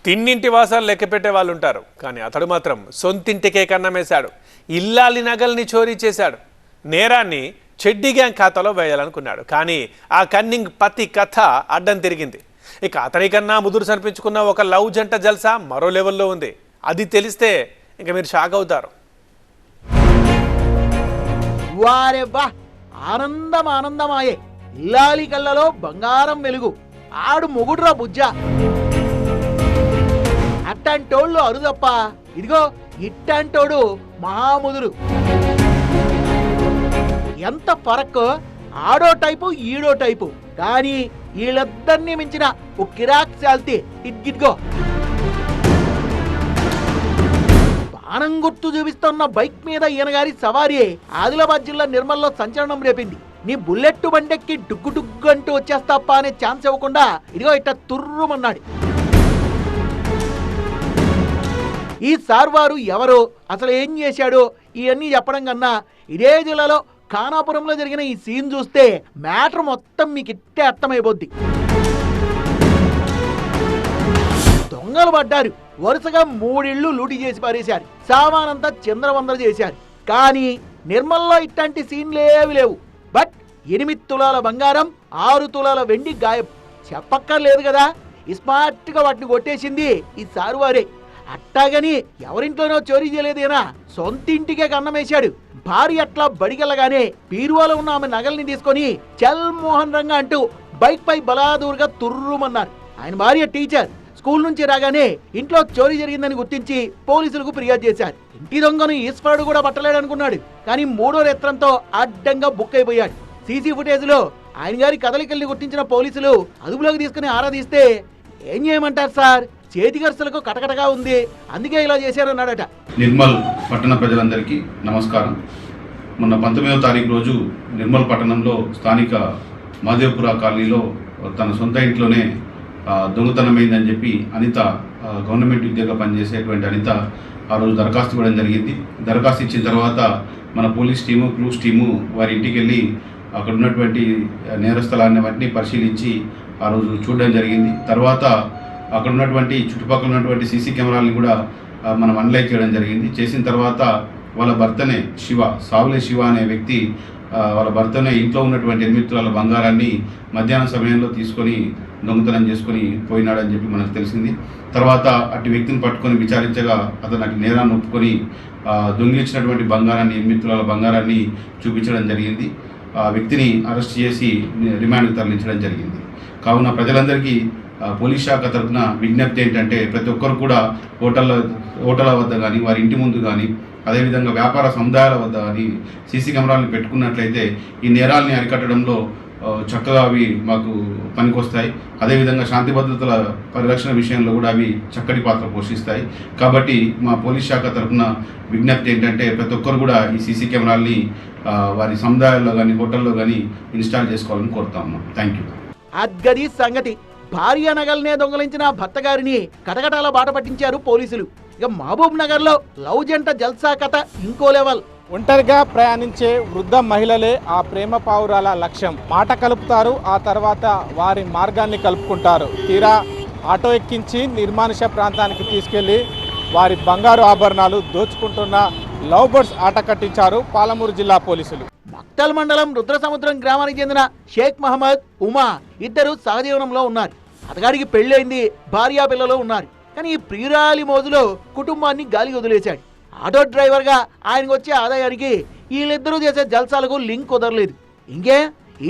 తిన్నింటి వాసాలు లెక్క పెట్టే వాళ్ళు ఉంటారు, కానీ అతడు మాత్రం సొంతింటికే కన్నమేశాడు. ఇల్లాలి నగల్ని చోరీ చేశాడు. నేరాన్ని చెడ్డీ గ్యాంగ్ ఖాతాలో వేయాలనుకున్నాడు, కానీ ఆ కన్నింగ్ పతి కథ అడ్డం తిరిగింది. ఇక అతనికన్నా ముదురు సనిపించుకున్న ఒక లవ్ జంట జల్సా మరో లెవెల్లో ఉంది. అది తెలిస్తే ఇంక మీరు షాక్ అవుతారు. వారే బా, ఆనందం ఆనందమాయే. ఇల్లాలి కళ్ళలో బంగారం వెలుగు. ఆడు మొగుడురా బుజ్జ. అట్టంటోళ్ళు అరుదప్ప. ఇదిగో ఇట్టంటోడు మహాముదురు. ఎంత ఫరక్. ఆడో టైపు ఈడో టైపు, కానీ వీళ్ళిద్దరినీ మించిన ఓ కిరాక్ శాల్తీ ఇద్గిద్గో. బాణం గుర్తు చూపిస్తున్న బైక్ మీద ఈయనగారి సవారీ ఆదిలాబాద్ జిల్లా నిర్మల్లో సంచలనం రేపింది. నీ బుల్లెట్ బండెక్కి డుగ్గు డుగ్గు అంటూ వచ్చేస్తాప్ప అనే ఛాన్స్ ఇవ్వకుండా ఇదిగో ఇట్ట తుర్రుమన్నాడు. ఈ సార్వారు ఎవరో, అసలు ఏం చేశాడో ఇవన్నీ చెప్పడం కన్నా ఇదే జిల్లాలో ఖానాపురంలో జరిగిన ఈ సీన్ చూస్తే మ్యాటర్ మొత్తం మీకు ఇట్టే అర్థమైపోద్ది. దొంగలు పడ్డారు. వరుసగా 3 ఇళ్ళు లూటీ చేసి పారేశారు. సామానంతా చంద్రవందర చేశారు. కానీ నిర్మల్లో ఇట్లాంటి సీన్లేవి లేవు. బట్ 8 తులాల బంగారం, 6 తులాల వెండి గాయం. చెప్పక్కర్లేదు కదా, స్మార్ట్ గా వాటిని కొట్టేసింది ఈ సారువారే. అట్టాగని ఎవరింట్లోనో చోరీ చేయలేదేనా, సొంతింటికే కన్నమేశాడు. భార్య అట్లా బడికెళ్ళగానే పీరువాలో ఉన్న ఆమె నగల్ని తీసుకొని చల్ మోహన్ రంగా అంటూ బైక్ పై బలాదూరుగా తుర్రుమన్నారు. ఆయన భార్య టీచర్. స్కూల్ నుంచి రాగానే ఇంట్లో చోరీ జరిగిందని గుర్తించి పోలీసులకు ఫిర్యాదు చేశారు. ఇంటి దొంగను ఈశ్వరుడు కూడా పట్టలేడనుకున్నాడు, కానీ 3వ నేత్రంతో అడ్డంగా బుక్ అయిపోయాడు. సీసీ ఫుటేజ్ లో ఆయన గారి కదలికల్ని గుర్తించిన పోలీసులు అదుపులోకి తీసుకుని ఆరాధిస్తే ఏం చేయమంటారు సార్, చేతిగర్సలకు కటకటగా ఉంది, అందుకే ఇలా చేశారన్నాడట. నిర్మల్ పట్టణ ప్రజలందరికీ నమస్కారం. మొన్న 19వ తారీఖు రోజు నిర్మల్ పట్టణంలో స్థానిక మాదేవపుర కాలనీలో తన సొంత ఇంట్లోనే దొంగతనమైందని చెప్పి అనిత, గవర్నమెంట్ ఉద్యోగంగా పనిచేసేటువంటి అనిత ఆ రోజు దరఖాస్తు ఇవ్వడం జరిగింది. దరఖాస్తు ఇచ్చిన తర్వాత మన పోలీస్ టీము, క్లూస్ టీము వారి ఇంటికి వెళ్ళి అక్కడ ఉన్నటువంటి నేరస్థలాన్ని వాటిని పరిశీలించి ఆ రోజు చూడడం జరిగింది. తర్వాత అక్కడ ఉన్నటువంటి చుట్టుపక్కల ఉన్నటువంటి సీసీ కెమెరాలని కూడా మనం అనలైజ్ చేయడం జరిగింది. చేసిన తర్వాత వాళ్ళ భర్తనే సావులే శివ అనే వ్యక్తి వాళ్ళ భర్తనే ఇంట్లో ఉన్నటువంటి 8 తులాల బంగారాన్ని మధ్యాహ్నం సమయంలో తీసుకొని దొంగతనం చేసుకొని పోయినాడని చెప్పి మనకు తెలిసింది. తర్వాత అటు వ్యక్తిని పట్టుకొని విచారించగా అతను అటు నేరాన్ని ఒప్పుకొని దొంగిలించినటువంటి బంగారాన్ని 8 తులాల బంగారాన్ని చూపించడం జరిగింది. ఆ వ్యక్తిని అరెస్ట్ చేసి రిమాండ్కి తరలించడం జరిగింది. కావున ప్రజలందరికీ పోలీస్ శాఖ తరఫున విజ్ఞప్తి ఏంటంటే, ప్రతి ఒక్కరు కూడా హోటళ్ళ వద్ద కానీ, వారి ఇంటి ముందు కానీ, అదేవిధంగా వ్యాపార సముదాయాల వద్ద కానీ సీసీ కెమెరాలను పెట్టుకున్నట్లయితే ఈ నేరాలని అరికట్టడంలో చక్కగా అవి మాకు పనికొస్తాయి. అదేవిధంగా శాంతి భద్రతల పరిరక్షణ విషయంలో కూడా అవి చక్కటి పాత్ర పోషిస్తాయి. కాబట్టి మా పోలీస్ శాఖ తరఫున విజ్ఞప్తి ఏంటంటే, ప్రతి ఒక్కరు కూడా ఈ సీసీ కెమెరాలని వారి సముదాయాల్లో కానీ, హోటల్లో కానీ ఇన్స్టాల్ చేసుకోవాలని కోరుతాము. Thank you. అద్గది సంగతి. భార్య నగల్నే దొంగలించిన భర్త గారిని కటకటాల బాట పట్టించారు పోలీసులు. ఇక మహబూబ్ నగర్ లో లవ్ జంట జల్సా కథ ఇంకో లెవెల్. ఒంటరిగా ప్రయాణించే వృద్ధ మహిళలే ఆ ప్రేమ పావురాల లక్ష్యం. మాట కలుపుతారు, ఆ తర్వాత వారి మార్గాన్ని కలుపుకుంటారు. తీరా ఆటో ఎక్కించి నిర్మానుష ప్రాంతానికి తీసుకెళ్లి వారి బంగారు ఆభరణాలు దోచుకుంటున్న లవ్ బర్డ్స్ ఆట కట్టించారు పాలమూరు జిల్లా పోలీసులు. మక్తల్ మండలం రుద్రసముద్రం గ్రామానికి చెందిన షేక్ మహమ్మద్, ఉమా ఇద్దరు సహజీవనంలో ఉన్నారు. అతగాడికి పెళ్ళైంది, భార్యా పిల్లలు ఉన్నారు. కానీ ఈ ప్రియురాలి మోజులో కుటుంబాన్ని గాలికి వదిలేశాడు. ఆటో డ్రైవర్ గా ఆయనకు వచ్చే ఆదాయానికి వీళ్ళిద్దరూ చేసే జల్సాలకు లింక్ కుదరలేదు. ఇంకే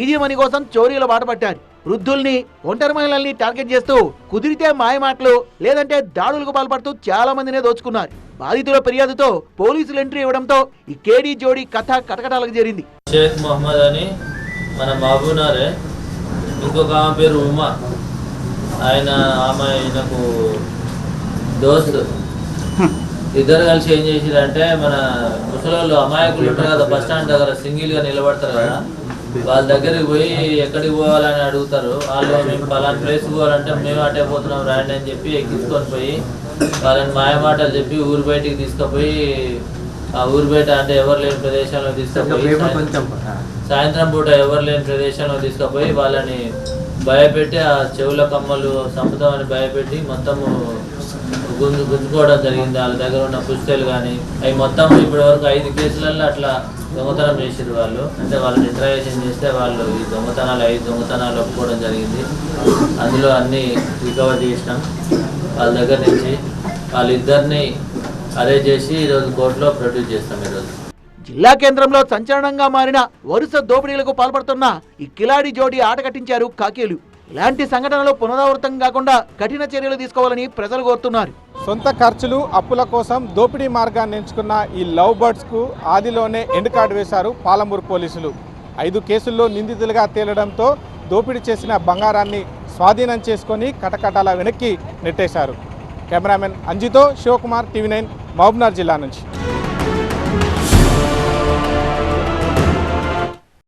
ఈజీ మనీ కోసం చోరీల బాట పట్టారు. వృద్ధుల్ని, ఒంటరి మహిళల్ని టార్గెట్ చేస్తూ కుదిరితే మాయమాటలు, లేదంటే దాడులకు పాల్పడుతూ చాలా మందినే దోచుకున్నారు. బాధితుల ఫిర్యాదుతో పోలీసులు ఎంట్రీ ఇవ్వడంతో ఈ కేడీ జోడీ కథ కటకటాలకు చేరింది. షేక్ మొహమ్మద్ అని మన మహబూనారే, ఇంకొక ఆమె పేరు ఉమా. ఆయనకు దోస్తు. ఇద్దరు కలిసి ఏం చేసిరంటే, మన ముసలోళ్ళు అమాయకులు ఉంటారు కదా, బస్ స్టాండ్ దగ్గర సింగిల్గా నిలబడతారు కదా, వాళ్ళ దగ్గరికి పోయి ఎక్కడికి పోవాలని అడుగుతారు. వాళ్ళు మేము పలానా ప్లేస్ పోవాలంటే మేము అటే పోతున్నాం రాండి అని చెప్పి ఎక్కించుకొని పోయి వాళ్ళని మాయమాటలు చెప్పి ఊరు బయటికి తీసుకుపోయి, ఆ ఊరు బయట అంటే ఎవరు లేని ప్రదేశంలో తీసుకుపోయి, సాయంత్రం పూట ఎవరు లేని ప్రదేశంలో తీసుకుపోయి వాళ్ళని భయపెట్టి ఆ చెవుల కమ్మలు చంపుతామని భయపెట్టి మొత్తము గుంజుకోవడం జరిగింది. వాళ్ళ దగ్గర ఉన్న పుస్తకాలు కానీ అవి మొత్తం ఇప్పటి వరకు 5 కేసులలో అట్లా దొంగతనం చేసారు వాళ్ళు. అంటే వాళ్ళని ఇంటరాగేషన్ చేస్తే వాళ్ళు ఈ దొంగతనాలు 5 దొంగతనాలు ఒప్పుకోవడం జరిగింది. అందులో అన్నీ రికవర్ చేసినాం. వాళ్ళ దగ్గర నుంచి వాళ్ళిద్దరిని అరెస్ట్ చేసి ఈరోజు కోర్టులో ప్రొడ్యూస్ చేస్తాం. ఈరోజు జిల్లా కేంద్రంలో సంచలనంగా మారిన వరుస దోపిడీలకు పాల్పడుతున్న ఈ కిలాడి జోడీ ఆట కట్టించారు కాకీలు. ఇలాంటి సంఘటనలు పునరావృతం కాకుండా కఠిన చర్యలు తీసుకోవాలని ప్రజలు కోరుతున్నారు. సొంత ఖర్చులు అప్పుల కోసం దోపిడీ మార్గాన్ని ఎంచుకున్న ఈ లవ్ బర్డ్స్కు ఆదిలోనే ఎండ్ కార్డు వేశారు పాలమూరు పోలీసులు. 5 కేసుల్లో నిందితులుగా తేలడంతో దోపిడీ చేసిన బంగారాన్ని స్వాధీనం చేసుకొని కటకటాల వెనక్కి నెట్టేశారు. కెమెరామెన్ అంజితో శివకుమార్, టీవీ 9 మహబూబ్నగర్ జిల్లా నుంచి.